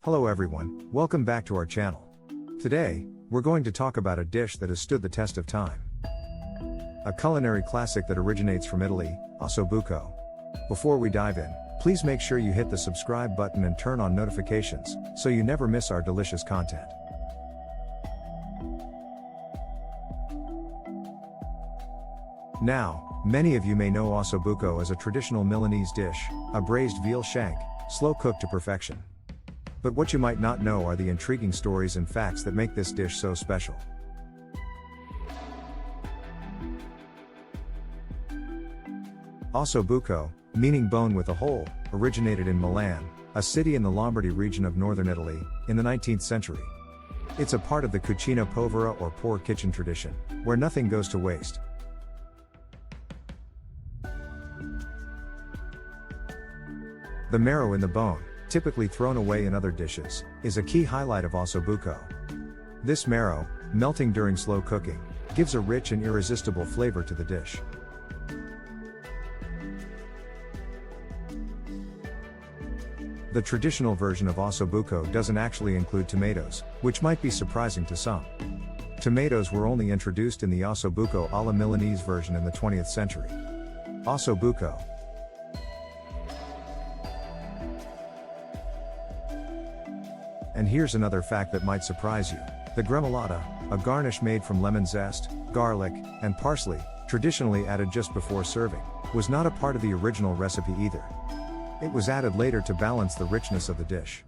Hello everyone, welcome back to our channel. Today, we're going to talk about a dish that has stood the test of time. A culinary classic that originates from Italy, ossobuco. Before we dive in, please make sure you hit the subscribe button and turn on notifications, so you never miss our delicious content. Now, many of you may know ossobuco as a traditional Milanese dish, a braised veal shank, slow cooked to perfection. But what you might not know are the intriguing stories and facts that make this dish so special. Ossobuco, meaning bone with a hole, originated in Milan, a city in the Lombardy region of northern Italy, in the 19th century. It's a part of the cucina povera or poor kitchen tradition, where nothing goes to waste. The marrow in the bone, typically thrown away in other dishes, is a key highlight of ossobuco. This marrow, melting during slow cooking, gives a rich and irresistible flavor to the dish. The traditional version of ossobuco doesn't actually include tomatoes, which might be surprising to some. Tomatoes were only introduced in the ossobuco alla Milanese version in the 20th century. Ossobuco. And here's another fact that might surprise you. The gremolata, a garnish made from lemon zest, garlic, and parsley, traditionally added just before serving, was not a part of the original recipe either. It was added later to balance the richness of the dish.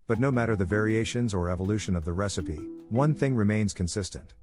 But no matter the variations or evolution of the recipe, one thing remains consistent.